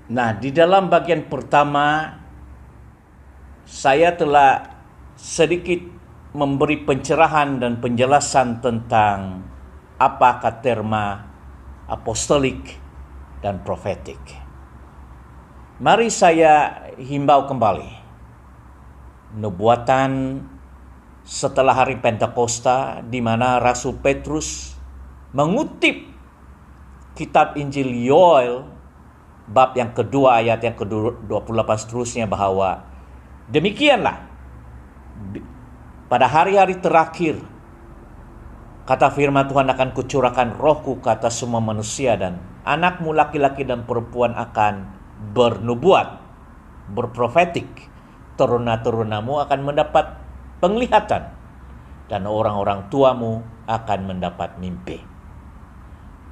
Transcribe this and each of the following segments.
Nah, di dalam bagian pertama saya telah sedikit memberi pencerahan dan penjelasan tentang apakah terma apostolik dan profetik. Mari saya himbau kembali. Nubuatan setelah hari Pentakosta, di mana Rasul Petrus mengutip kitab Injil Yoel bab yang kedua ayat yang ke-28 seterusnya, bahwa demikianlah pada hari-hari terakhir, kata firman Tuhan, akan kucurahkan rohku ke atas semua manusia, dan anakmu laki-laki dan perempuan akan bernubuat, berprofetik, teruna-terunamu akan mendapat penglihatan, dan orang-orang tuamu akan mendapat mimpi.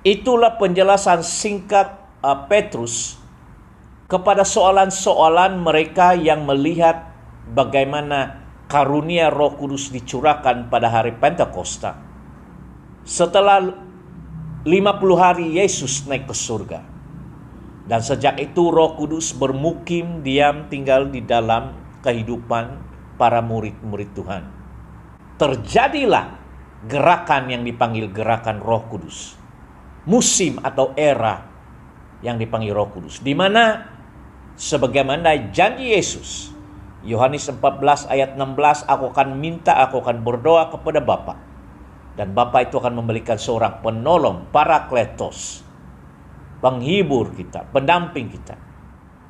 Itulah penjelasan singkat Petrus kepada soalan-soalan mereka yang melihat bagaimana karunia Roh Kudus dicurahkan pada hari Pentakosta setelah 50 hari Yesus naik ke surga. Dan sejak itu Roh Kudus bermukim, diam, tinggal di dalam kehidupan para murid-murid Tuhan. Terjadilah gerakan yang dipanggil gerakan Roh Kudus. Musim atau era yang dipanggil Roh Kudus, di mana sebagaimana janji Yesus, Yohanes 14 ayat 16, aku akan berdoa kepada Bapa, dan Bapa itu akan memberikan seorang penolong, parakletos, penghibur kita, pendamping kita,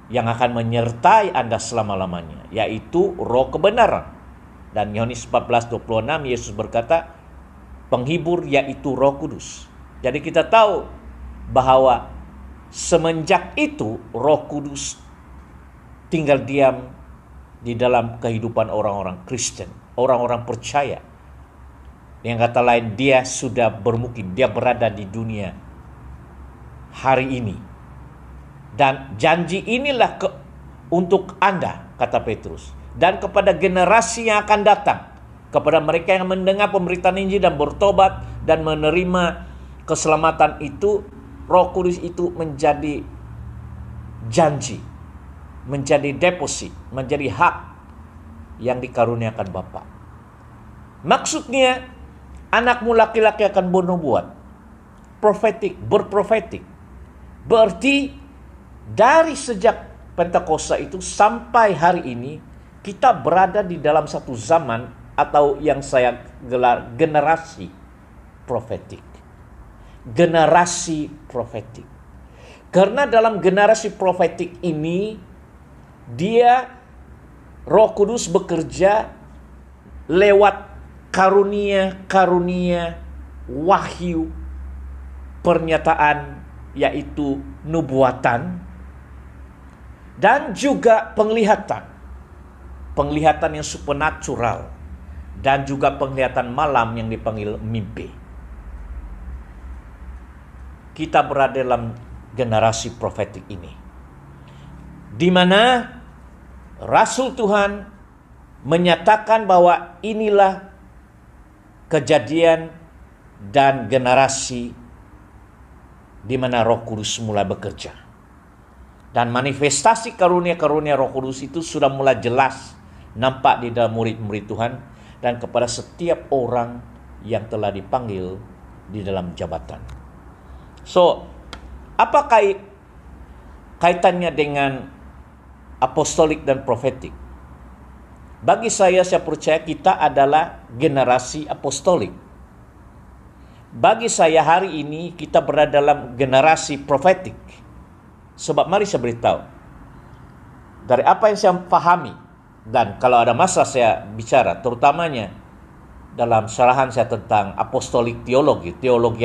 yang akan menyertai Anda selama-lamanya, yaitu Roh kebenaran. Dan Yohanes 14:26 Yesus berkata, penghibur yaitu Roh Kudus. Jadi kita tahu bahwa semenjak itu Roh Kudus tinggal diam di dalam kehidupan orang-orang Kristen, orang-orang percaya. Yang kata lain, dia sudah bermukim, dia berada di dunia hari ini. Dan janji inilah untuk Anda, kata Petrus, dan kepada generasi yang akan datang, kepada mereka yang mendengar pemberitaan Injil dan bertobat dan menerima keselamatan itu. Roh Kudus itu menjadi janji, menjadi deposit, menjadi hak yang dikaruniakan Bapa. Maksudnya, anakmu laki-laki akan bernubuat, profetik, berprofetik. Berarti dari sejak Pentakosta itu sampai hari ini, kita berada di dalam satu zaman atau yang saya gelar generasi profetik. Generasi profetik. Karena dalam generasi profetik ini, Roh Kudus bekerja lewat karunia-karunia wahyu, pernyataan, yaitu nubuatan, dan juga penglihatan yang supernatural, dan juga penglihatan malam yang dipanggil mimpi. Kita berada dalam generasi profetik ini, di mana Rasul Tuhan menyatakan bahwa inilah kejadian dan generasi di mana Roh Kudus mulai bekerja. Dan manifestasi karunia-karunia Roh Kudus itu sudah mulai jelas nampak di dalam murid-murid Tuhan dan kepada setiap orang yang telah dipanggil di dalam jabatan. So, apa kaitannya dengan apostolik dan profetik? Bagi saya percaya kita adalah generasi apostolik. Bagi saya hari ini kita berada dalam generasi profetik. Sebab mari saya beritahu, dari apa yang saya pahami, dan kalau ada masa saya bicara, terutamanya dalam syarahan saya tentang apostolik teologi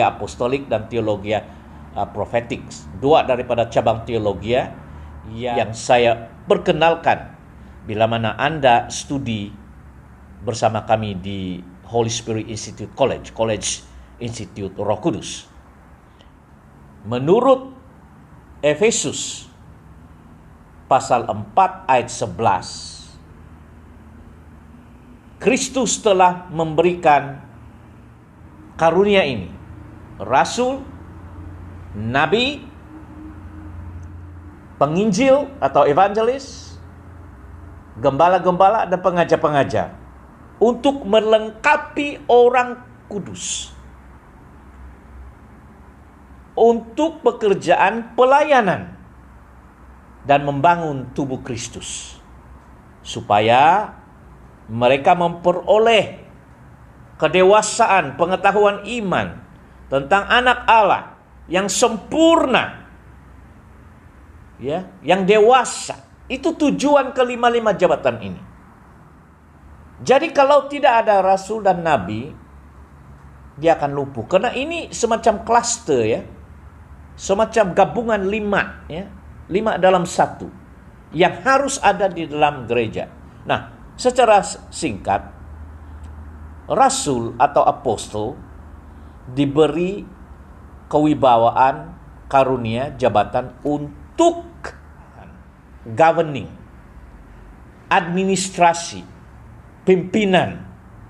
apostolik dan teologi profetik. Dua daripada cabang teologi yang saya perkenalkan bila mana Anda studi bersama kami di Holy Spirit Institute College Institute Roh Kudus. Menurut Efesus pasal 4 ayat 11, Kristus telah memberikan karunia ini, rasul, nabi, penginjil atau evangelis, gembala-gembala dan pengajar-pengajar untuk melengkapi orang kudus untuk pekerjaan pelayanan dan membangun tubuh Kristus, supaya mereka memperoleh kedewasaan, pengetahuan iman tentang anak Allah yang sempurna, ya, yang dewasa. Itu tujuan kelima-lima jabatan ini. Jadi kalau tidak ada rasul dan nabi, dia akan lumpuh. Karena ini semacam klaster, ya, semacam gabungan 5, ya, 5 dalam 1 yang harus ada di dalam gereja. Nah, secara singkat, rasul atau apostol diberi kewibawaan, karunia, jabatan untuk governing, administrasi, pimpinan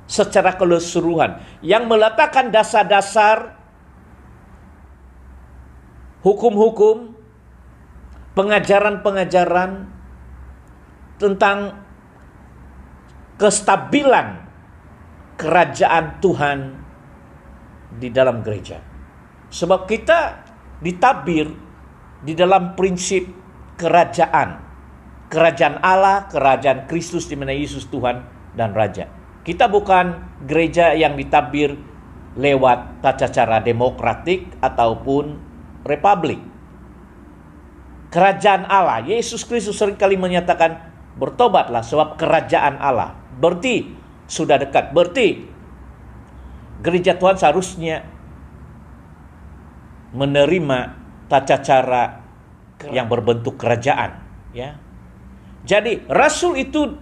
secara keseluruhan, yang meletakkan dasar-dasar hukum-hukum, pengajaran-pengajaran tentang kestabilan kerajaan Tuhan di dalam gereja. Sebab kita ditabir di dalam prinsip kerajaan Allah, kerajaan Kristus, di mana Yesus Tuhan dan Raja. Kita bukan gereja yang ditabir lewat tata cara demokratik ataupun republik. Kerajaan Allah, Yesus Kristus seringkali menyatakan, bertobatlah sebab kerajaan Allah berarti sudah dekat. Berarti gereja Tuhan seharusnya menerima tata cara yang berbentuk kerajaan, ya. Jadi rasul itu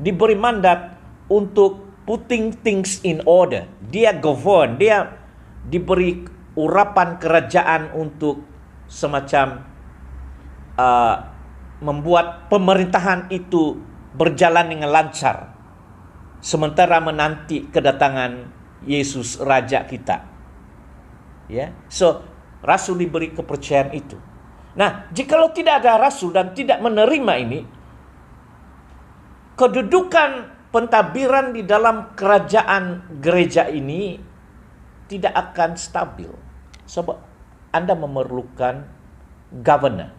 diberi mandat untuk putting things in order. Dia govern, dia diberi urapan kerajaan untuk semacam membuat pemerintahan itu berjalan dengan lancar, sementara menanti kedatangan Yesus Raja kita, ya. So rasul diberi kepercayaan itu. Nah, jikalau tidak ada rasul dan tidak menerima ini, kedudukan pentabiran di dalam kerajaan gereja ini tidak akan stabil. Sebab Anda memerlukan governor.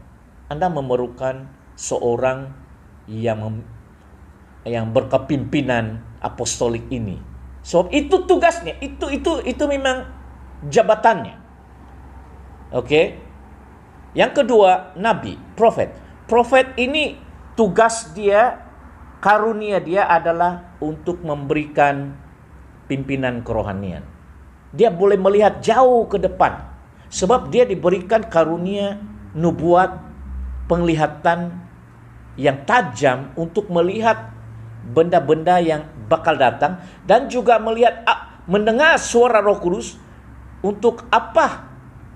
Anda memerlukan seorang yang berkepimpinan apostolik ini. Sebab itu tugasnya, itu memang jabatannya. Oke. Yang kedua, nabi, prophet. Prophet ini tugas dia, karunia dia adalah untuk memberikan pimpinan kerohanian. Dia boleh melihat jauh ke depan, sebab dia diberikan karunia nubuat, penglihatan yang tajam untuk melihat benda-benda yang bakal datang, dan juga mendengar suara Roh Kudus untuk apa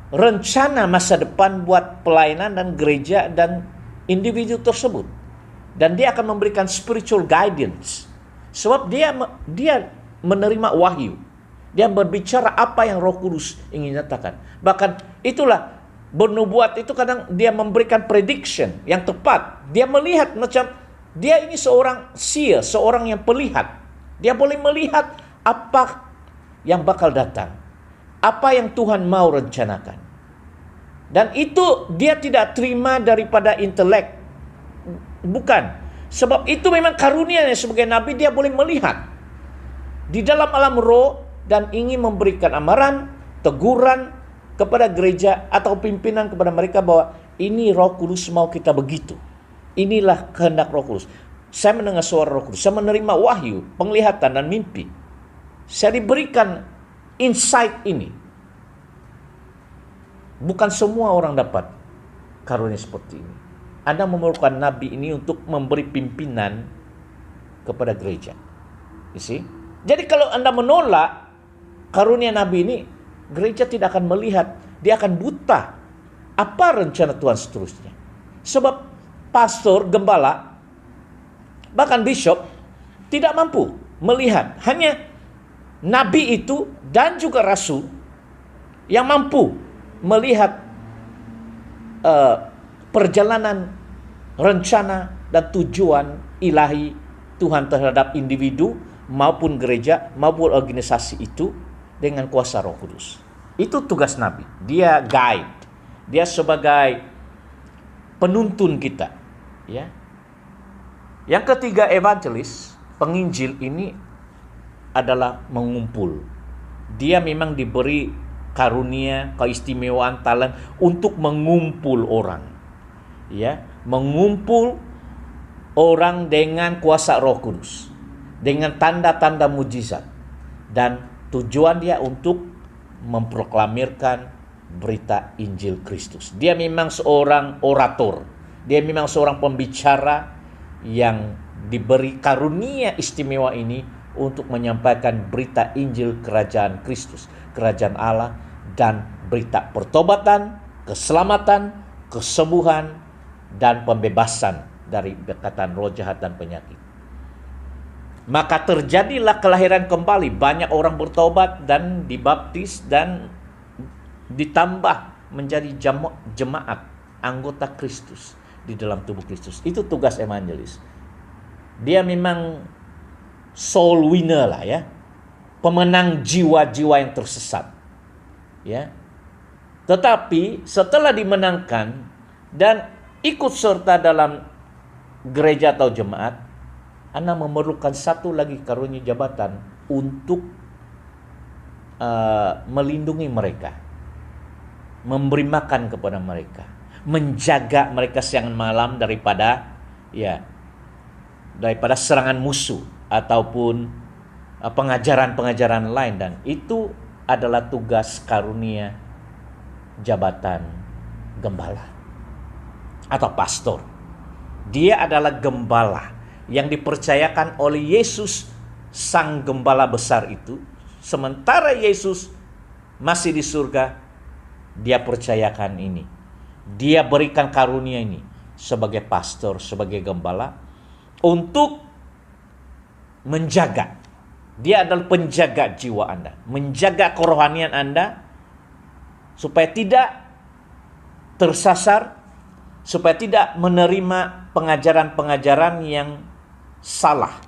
rencana masa depan buat pelayanan dan gereja dan individu tersebut. Dan dia akan memberikan spiritual guidance, sebab dia menerima wahyu. Dia berbicara apa yang Roh Kudus ingin nyatakan. Bahkan itulah bernubuat itu, kadang dia memberikan prediction yang tepat. Dia melihat, macam dia ini seorang seer, seorang yang pelihat. Dia boleh melihat apa yang bakal datang, apa yang Tuhan mau rencanakan. Dan itu dia tidak terima daripada intelek. Bukan. Sebab itu memang karunianya sebagai nabi, dia boleh melihat di dalam alam roh dan ingin memberikan amaran, teguran kepada gereja atau pimpinan kepada mereka bahwa ini Roh Kudus mau kita begitu. Inilah kehendak Roh Kudus. Saya mendengar suara Roh Kudus, saya menerima wahyu, penglihatan dan mimpi. Saya diberikan insight ini. Bukan semua orang dapat karunia seperti ini. Anda memerlukan nabi ini untuk memberi pimpinan kepada gereja. You see? Jadi kalau Anda menolak karunia nabi ini, gereja tidak akan melihat, dia akan buta apa rencana Tuhan seterusnya. Sebab pastor, gembala, bahkan bishop tidak mampu melihat. Hanya nabi itu dan juga rasul yang mampu melihat perjalanan rencana dan tujuan ilahi Tuhan terhadap individu maupun gereja maupun organisasi itu dengan kuasa Roh Kudus. Itu tugas nabi. Dia guide. Dia sebagai penuntun kita, ya. Yang ketiga, evangelis, penginjil ini adalah mengumpul. Dia memang diberi karunia, keistimewaan, talent untuk mengumpul orang. Ya, mengumpul orang dengan kuasa Roh Kudus, dengan tanda-tanda mujizat, dan tujuan dia untuk memproklamirkan berita Injil Kristus. Dia memang seorang orator, dia memang seorang pembicara yang diberi karunia istimewa ini untuk menyampaikan berita Injil kerajaan Kristus, kerajaan Allah, dan berita pertobatan, keselamatan, kesembuhan, dan pembebasan dari dekatan roh jahat dan penyakit. Maka terjadilah kelahiran kembali. Banyak orang bertobat dan dibaptis dan ditambah menjadi jemaat, anggota Kristus di dalam tubuh Kristus. Itu tugas evangelis. Dia memang soul winner lah, ya. Pemenang jiwa-jiwa yang tersesat. Ya. Tetapi setelah dimenangkan dan ikut serta dalam gereja atau jemaat, Anda memerlukan satu lagi karunia jabatan untuk melindungi mereka, memberi makan kepada mereka, menjaga mereka siang malam daripada serangan musuh ataupun pengajaran-pengajaran lain. Dan itu adalah tugas karunia jabatan gembala atau pastor. Dia adalah gembala yang dipercayakan oleh Yesus, sang gembala besar itu. Sementara Yesus masih di surga, dia percayakan ini. Dia berikan karunia ini sebagai pastor, sebagai gembala untuk menjaga. Dia adalah penjaga jiwa Anda, menjaga kerohanian Anda supaya tidak tersasar, supaya tidak menerima pengajaran-pengajaran yang salah.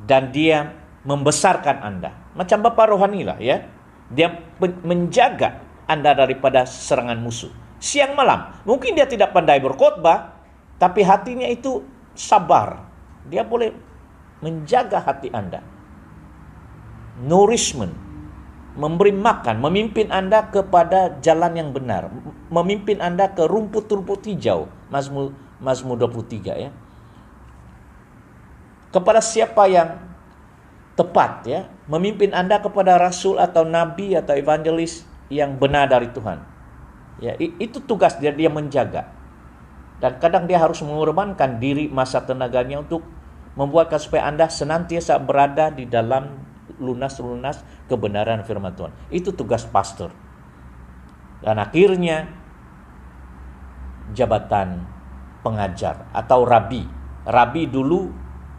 Dan dia membesarkan Anda. Macam bapa rohani lah, ya. Dia menjaga Anda daripada serangan musuh. Siang malam. Mungkin dia tidak pandai berkhotbah, tapi hatinya itu sabar. Dia boleh menjaga hati Anda. Nourishment. Memberi makan, memimpin Anda kepada jalan yang benar. Memimpin Anda ke rumput-rumput hijau. Mazmur 23, ya. Kepada siapa yang tepat, ya, memimpin Anda kepada rasul atau nabi atau evangelis yang benar dari Tuhan. Ya, itu tugas dia menjaga. Dan kadang dia harus mengorbankan diri, masa tenaganya untuk membuatkan supaya Anda senantiasa berada di dalam lunas-lunas kebenaran firman Tuhan. Itu tugas pastor. Dan akhirnya jabatan pengajar atau rabi. Rabi dulu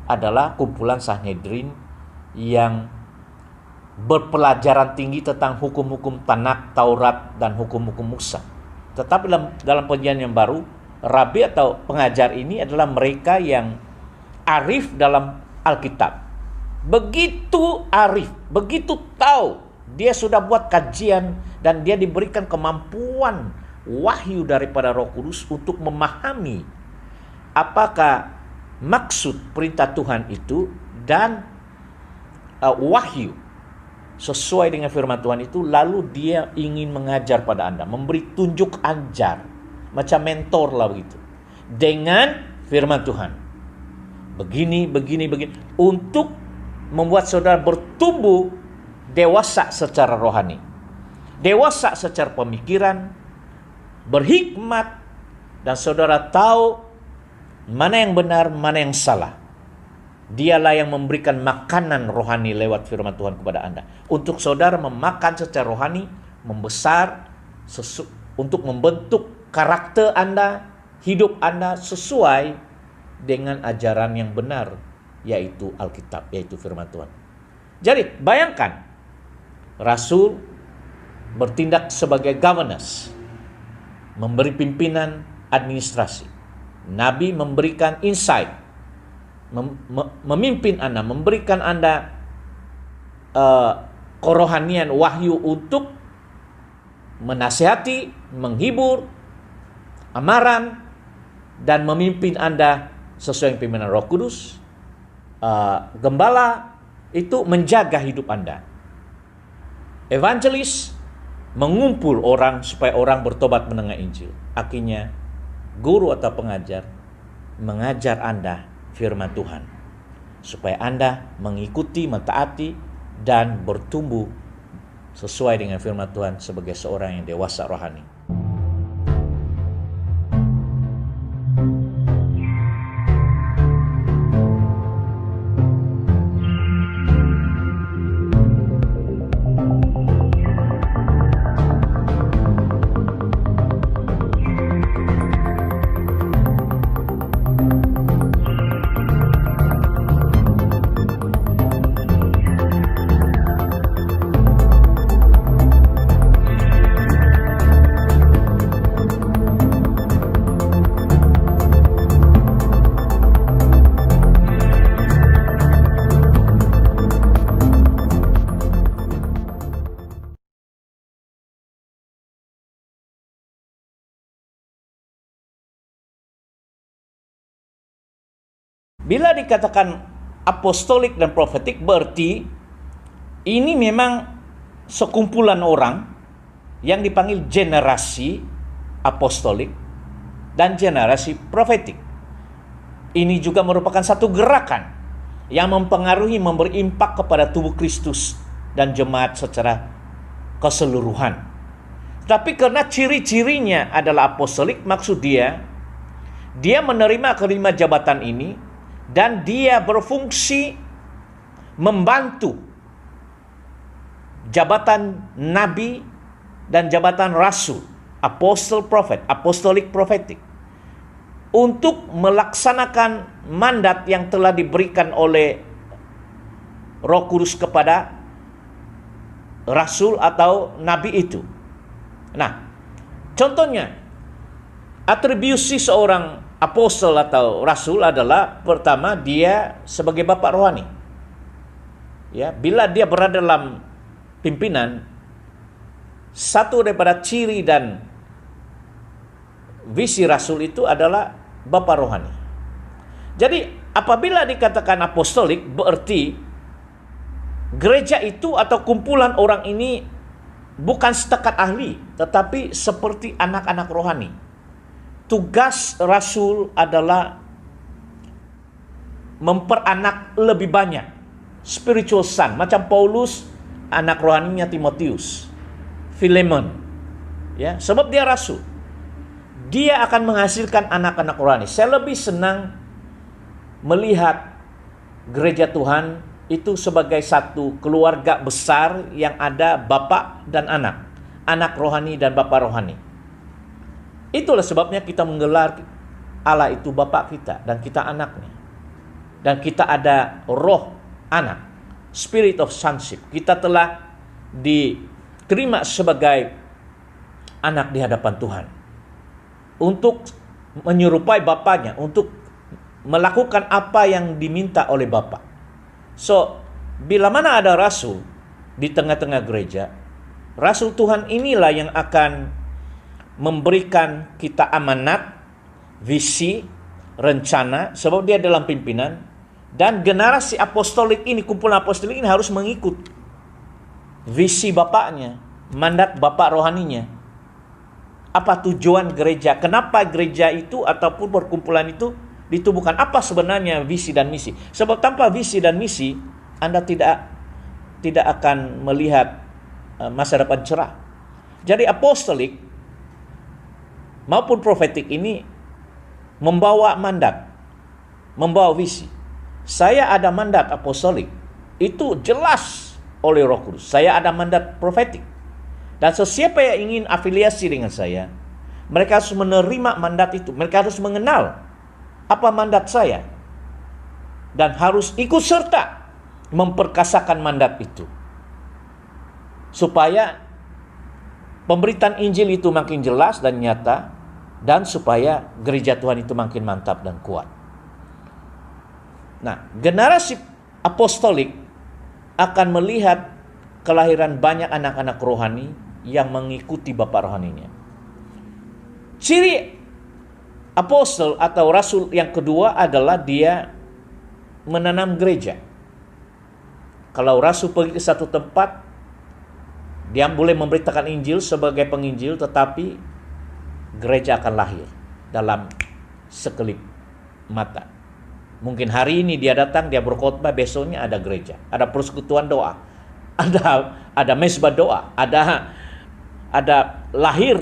adalah kumpulan Sanhedrin yang berpelajaran tinggi tentang hukum-hukum Tanakh, Taurat, dan hukum-hukum Musa. Tetapi dalam perjanjian yang baru, rabi atau pengajar ini adalah mereka yang arif dalam Alkitab. Begitu arif, begitu tahu, dia sudah buat kajian dan dia diberikan kemampuan wahyu daripada Roh Kudus untuk memahami apakah maksud perintah Tuhan itu dan wahyu sesuai dengan firman Tuhan itu. Lalu dia ingin mengajar pada Anda, memberi tunjuk ajar, macam mentor lah begitu, dengan firman Tuhan. Begini, untuk membuat saudara bertumbuh dewasa secara rohani, dewasa secara pemikiran, berhikmat, dan saudara tahu mana yang benar, mana yang salah. Dialah yang memberikan makanan rohani lewat firman Tuhan kepada Anda. Untuk saudara memakan secara rohani, membesar, untuk membentuk karakter Anda, hidup Anda sesuai dengan ajaran yang benar, yaitu Alkitab, yaitu firman Tuhan. Jadi bayangkan, Rasul bertindak sebagai governors, memberi pimpinan administrasi. Nabi memberikan insight, memimpin Anda, memberikan Anda kerohanian wahyu untuk menasihati, menghibur, amaran, dan memimpin Anda sesuai pimpinan Roh Kudus. Gembala itu menjaga hidup Anda. Evangelis mengumpul orang supaya orang bertobat mendengar Injil. Akhirnya guru atau pengajar mengajar Anda firman Tuhan supaya Anda mengikuti, mentaati, dan bertumbuh sesuai dengan firman Tuhan sebagai seorang yang dewasa rohani. Bila dikatakan apostolik dan profetik, berarti ini memang sekumpulan orang yang dipanggil generasi apostolik dan generasi profetik. Ini juga merupakan satu gerakan yang mempengaruhi, memberi impak kepada tubuh Kristus dan jemaat secara keseluruhan. Tapi karena ciri-cirinya adalah apostolik, maksud dia menerima kelima jabatan ini dan dia berfungsi membantu jabatan nabi dan jabatan rasul, apostle prophet, apostolik profetik, untuk melaksanakan mandat yang telah diberikan oleh Roh Kudus kepada rasul atau nabi itu. Nah, contohnya atribusi seorang apostol atau rasul adalah, pertama, dia sebagai bapak rohani. Ya, bila dia berada dalam pimpinan, satu daripada ciri dan visi rasul itu adalah bapak rohani. Jadi, apabila dikatakan apostolik, berarti gereja itu atau kumpulan orang ini bukan setakat ahli, tetapi seperti anak-anak rohani. Tugas rasul adalah memperanak lebih banyak, spiritual son, macam Paulus, anak rohaninya Timotius, Filemon. Ya, sebab dia rasul, dia akan menghasilkan anak-anak rohani. Saya lebih senang melihat gereja Tuhan itu sebagai satu keluarga besar yang ada bapak dan anak rohani dan bapak rohani. Itulah sebabnya kita menggelar Allah itu Bapa kita dan kita anaknya. Dan kita ada roh anak, spirit of sonship. Kita telah diterima sebagai anak di hadapan Tuhan. Untuk menyerupai Bapaknya, untuk melakukan apa yang diminta oleh Bapa. So, bila mana ada rasul di tengah-tengah gereja, rasul Tuhan inilah yang akan memberikan kita amanat, visi, rencana, sebab dia dalam pimpinan. Dan generasi apostolik ini, kumpulan apostolik ini harus mengikut visi bapaknya, mandat bapak rohaninya. Apa tujuan gereja? Kenapa gereja itu ataupun perkumpulan itu ditubuhkan? Apa sebenarnya visi dan misi? Sebab tanpa visi dan misi, Anda tidak akan melihat masa depan cerah. Jadi apostolik maupun profetik ini membawa mandat, membawa visi. Saya ada mandat apostolik, itu jelas oleh Roh Kudus. Saya ada mandat profetik. Dan sesiapa yang ingin afiliasi dengan saya, mereka harus menerima mandat itu. Mereka harus mengenal apa mandat saya. Dan harus ikut serta memperkasakan mandat itu. Supaya pemberitaan Injil itu makin jelas dan nyata, dan supaya gereja Tuhan itu makin mantap dan kuat. Nah, generasi apostolik akan melihat kelahiran banyak anak-anak rohani yang mengikuti bapak rohaninya. Ciri apostol atau rasul yang kedua adalah dia menanam gereja. Kalau rasul pergi ke satu tempat, dia boleh memberitakan Injil sebagai penginjil, tetapi gereja akan lahir dalam sekelip mata. Mungkin hari ini dia datang, dia berkhotbah, besoknya ada gereja, ada persekutuan doa, ada mesbah doa, ada lahir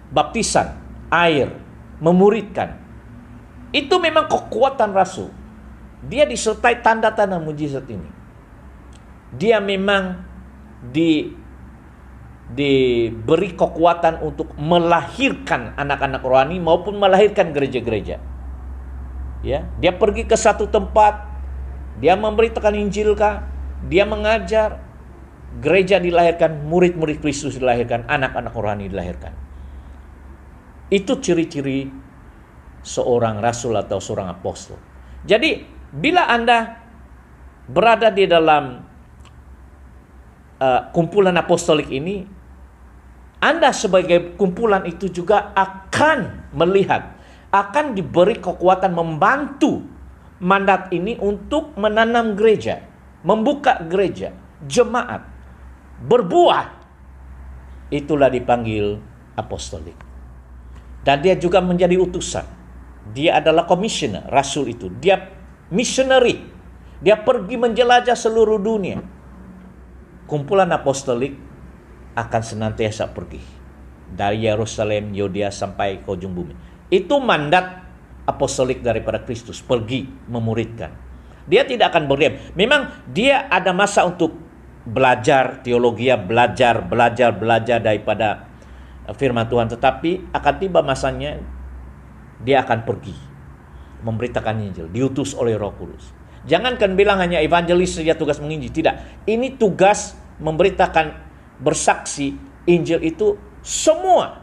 baptisan air, memuridkan. Itu memang kekuatan rasul. Dia disertai tanda-tanda mujizat ini. Dia memang diberi kekuatan untuk melahirkan anak-anak rohani maupun melahirkan gereja-gereja. Ya, dia pergi ke satu tempat, dia memberitakan Injil kah, dia mengajar, gereja dilahirkan, murid-murid Kristus dilahirkan, anak-anak rohani dilahirkan. Itu ciri-ciri seorang rasul atau seorang apostol. Jadi, bila Anda berada di dalam kumpulan apostolik ini, Anda sebagai kumpulan itu juga akan melihat, akan diberi kekuatan membantu mandat ini untuk menanam gereja, membuka gereja, jemaat, berbuah. Itulah dipanggil apostolik. Dan dia juga menjadi utusan. Dia adalah komisioner, rasul itu. Dia missionary. Dia pergi menjelajah seluruh dunia. Kumpulan apostolik akan senantiasa pergi dari Yerusalem, Yudea sampai ke ujung bumi. Itu mandat apostolik daripada Kristus, pergi memuridkan. Dia tidak akan berdiam. Memang dia ada masa untuk belajar teologi, belajar daripada firman Tuhan, tetapi akan tiba masanya dia akan pergi memberitakan Injil, diutus oleh Roh Kudus. Jangankan bilang hanya evangelis saja tugas menginjil, tidak. Ini tugas memberitakan, bersaksi Injil itu semua.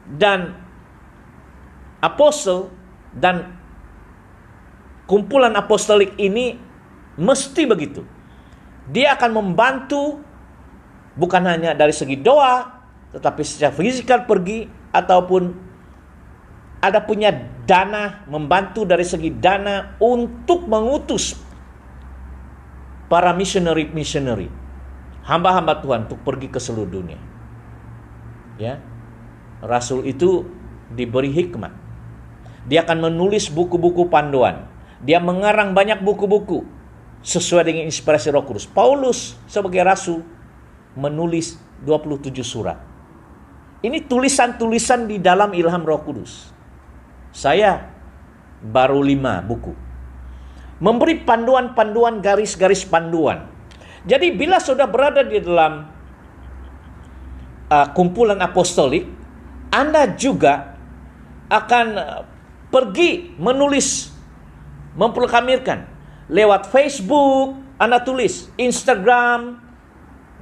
Dan apostol dan kumpulan apostolik ini mesti begitu. Dia akan membantu bukan hanya dari segi doa, tetapi secara fisikal pergi, ataupun ada punya dana, membantu dari segi dana untuk mengutus para missionary, hamba-hamba Tuhan untuk pergi ke seluruh dunia. Ya, rasul itu diberi hikmat. Dia akan menulis buku-buku panduan. Dia mengarang banyak buku-buku sesuai dengan inspirasi Roh Kudus. Paulus sebagai rasul menulis 27 surat. Ini tulisan-tulisan di dalam ilham Roh Kudus. Saya baru 5 buku. Memberi panduan-panduan, garis-garis panduan. Jadi bila sudah berada di dalam kumpulan apostolik, Anda juga akan pergi menulis, memproklamirkan. Lewat Facebook, Anda tulis. Instagram,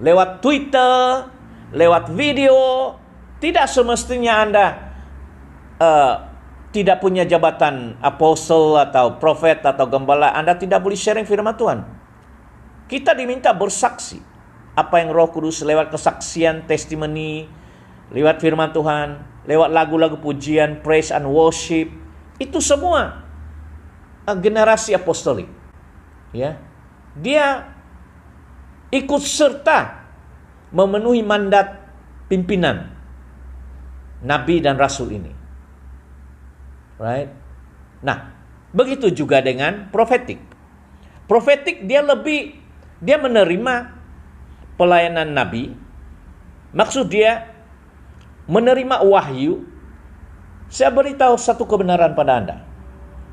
lewat Twitter, lewat video. Tidak semestinya Anda tidak punya jabatan apostle atau profet atau gembala, Anda tidak boleh sharing firman Tuhan. Kita diminta bersaksi apa yang Roh Kudus lewat kesaksian, testimoni, lewat firman Tuhan, lewat lagu-lagu pujian, praise and worship. Itu semua generasi apostolik. Ya. Dia ikut serta memenuhi mandat pimpinan nabi dan rasul ini. Right? Nah, begitu juga dengan profetik. Profetik dia menerima pelayanan nabi. Maksud dia menerima wahyu. Saya beritahu satu kebenaran pada Anda.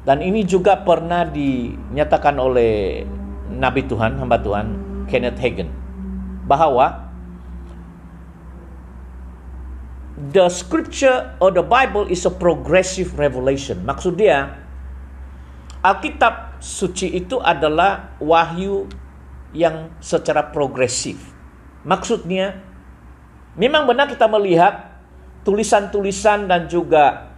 Dan ini juga pernah dinyatakan oleh nabi Tuhan, hamba Tuhan, Kenneth Hagin, bahwa the scripture or the Bible is a progressive revelation. Maksud dia, Alkitab suci itu adalah wahyu yang secara progresif. Maksudnya, memang benar kita melihat tulisan-tulisan dan juga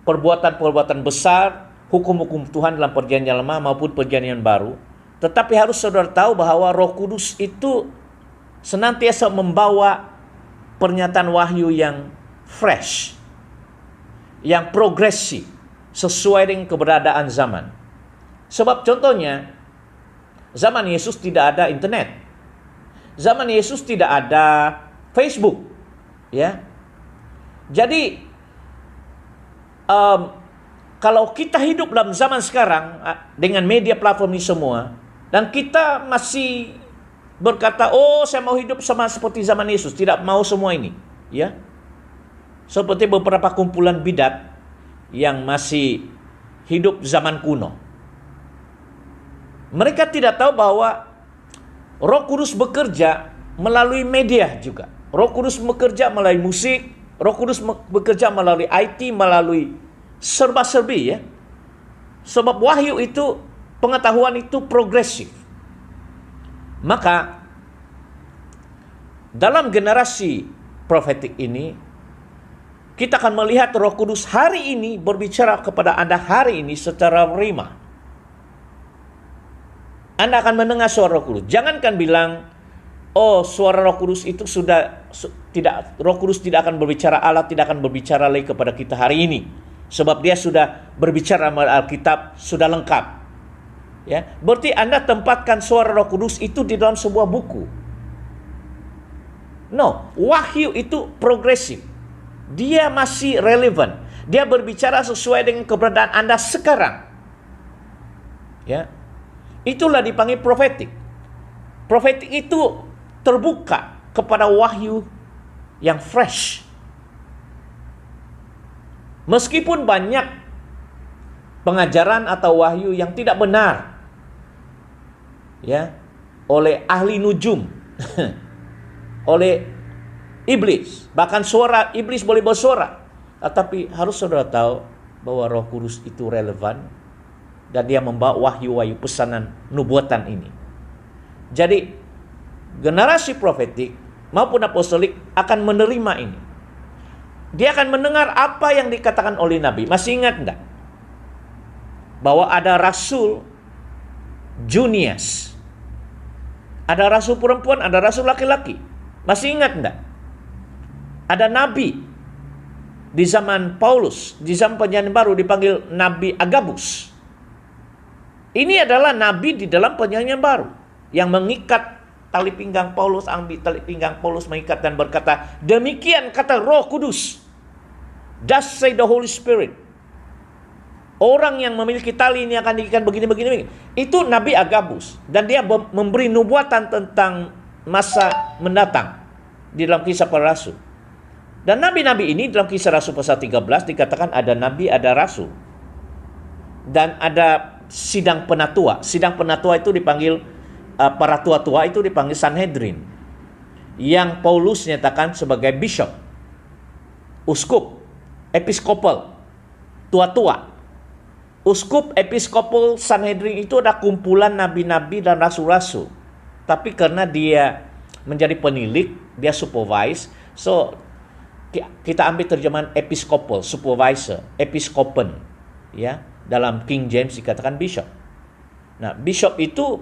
perbuatan-perbuatan besar, hukum-hukum Tuhan dalam Perjanjian Lama maupun Perjanjian Baru. Tetapi harus saudara tahu bahwa Roh Kudus itu senantiasa membawa pernyataan wahyu yang fresh, yang progresif, sesuai dengan keberadaan zaman. Sebab contohnya, zaman Yesus tidak ada internet. Zaman Yesus tidak ada Facebook. Ya. Jadi, kalau kita hidup dalam zaman sekarang dengan media platform ini semua, dan kita masih berkata, oh saya mau hidup sama seperti zaman Yesus, tidak mau semua ini, ya. Seperti beberapa kumpulan bidat yang masih hidup zaman kuno. Mereka tidak tahu bahwa Roh Kudus bekerja melalui media juga. Roh Kudus bekerja melalui musik, Roh Kudus bekerja melalui IT, melalui serba-serbi, ya. Sebab wahyu itu, pengetahuan itu progresif. Maka dalam generasi profetik ini, kita akan melihat Roh Kudus hari ini berbicara kepada Anda hari ini secara rima. Anda akan mendengar suara Roh Kudus. Jangankan bilang, oh suara Roh Kudus itu tidak, Roh Kudus tidak akan berbicara, Allah tidak akan berbicara lagi kepada kita hari ini. Sebab dia sudah berbicara melalui Alkitab, sudah lengkap. Ya, berarti Anda tempatkan suara Roh Kudus itu di dalam sebuah buku. No, wahyu itu progresif. Dia masih relevan. Dia berbicara sesuai dengan keberadaan Anda sekarang. Ya. Itulah dipanggil profetik. Profetik itu terbuka kepada wahyu yang fresh. Meskipun banyak pengajaran atau wahyu yang tidak benar, ya, oleh ahli nujum, oleh iblis, bahkan suara iblis boleh bersuara. Tetapi harus saudara tahu bahwa Roh Kudus itu relevan dan dia membawa wahyu-wahyu pesanan nubuatan ini. Jadi generasi profetik maupun apostolik akan menerima ini. Dia akan mendengar apa yang dikatakan oleh Nabi. Masih ingat enggak? Bahwa ada rasul Junias. Ada rasul perempuan, ada rasul laki-laki. Masih ingat enggak? Ada nabi di zaman Paulus, di zaman Perjanjian Baru dipanggil Nabi Agabus. Ini adalah nabi di dalam Perjanjian Baru yang mengikat tali pinggang Paulus, ambil tali pinggang Paulus, mengikat dan berkata, demikian kata Roh Kudus. Thus say the Holy Spirit. Orang yang memiliki tali ini akan diikat begini. Itu Nabi Agabus. Dan dia memberi nubuatan tentang masa mendatang di dalam Kisah Para Rasul. Dan nabi-nabi ini dalam Kisah Rasul pasal 13 dikatakan ada nabi, ada rasul. Dan ada sidang penatua. Sidang penatua itu dipanggil, para tua-tua itu dipanggil Sanhedrin. Yang Paulus nyatakan sebagai bishop, uskup, episkopal, tua-tua. Uskup, episkopal, Sanhedrin itu ada kumpulan nabi-nabi dan rasul-rasul. Tapi karena dia menjadi penilik, dia supervise. So, kita ambil terjemahan episkopal, supervisor, episkopen. Ya, dalam King James dikatakan bishop. Nah, bishop itu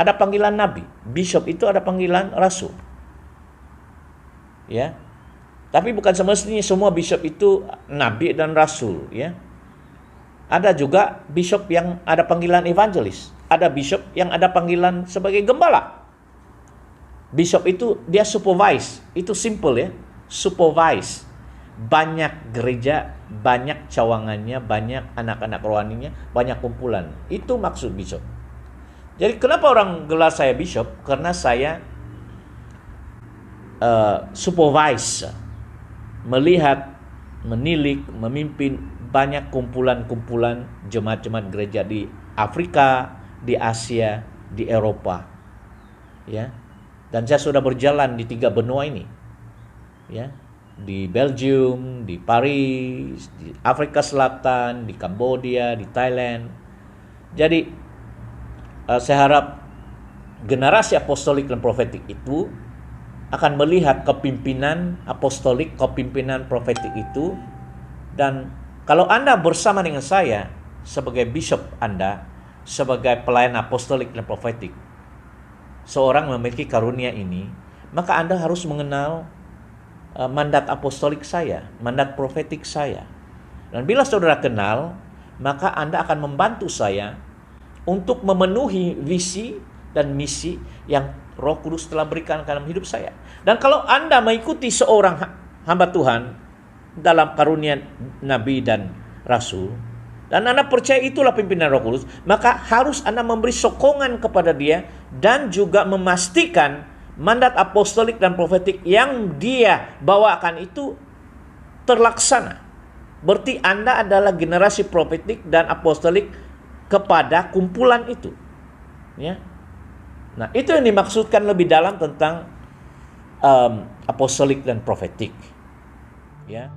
ada panggilan nabi. Bishop itu ada panggilan rasul. Ya. Tapi bukan semestinya semua bishop itu nabi dan rasul, ya. Ada juga bishop yang ada panggilan evangelis. Ada bishop yang ada panggilan sebagai gembala. Bishop itu dia supervise. Itu simple, ya. Supervise. Banyak gereja, banyak cawangannya, banyak anak-anak rohaninya, banyak kumpulan. Itu maksud bishop. Jadi kenapa orang gelar saya bishop? Karena saya supervise, melihat, menilik, memimpin banyak kumpulan-kumpulan jemaat-jemaat gereja di Afrika, di Asia, di Eropa. Ya. Dan saya sudah berjalan di 3 benua ini. Ya. Di Belgium, di Paris, di Afrika Selatan, di Kambodia, di Thailand. Jadi saya harap generasi apostolik dan profetik itu akan melihat kepimpinan apostolik, kepimpinan profetik itu. Dan kalau Anda bersama dengan saya sebagai bishop Anda, sebagai pelayan apostolik dan profetik, seorang memiliki karunia ini, maka Anda harus mengenal mandat apostolik saya, mandat profetik saya. Dan bila saudara kenal, maka Anda akan membantu saya untuk memenuhi visi dan misi yang Roh Kudus telah berikan dalam hidup saya. Dan kalau Anda mengikuti seorang hamba Tuhan dalam karunia nabi dan rasul, dan Anda percaya itulah pimpinan Roh Kudus, maka harus Anda memberi sokongan kepada dia dan juga memastikan mandat apostolik dan profetik yang dia bawakan itu terlaksana. Berarti Anda adalah generasi profetik dan apostolik kepada kumpulan itu. Ya. Nah, itu yang dimaksudkan lebih dalam tentang apostolik dan profetik. Ya.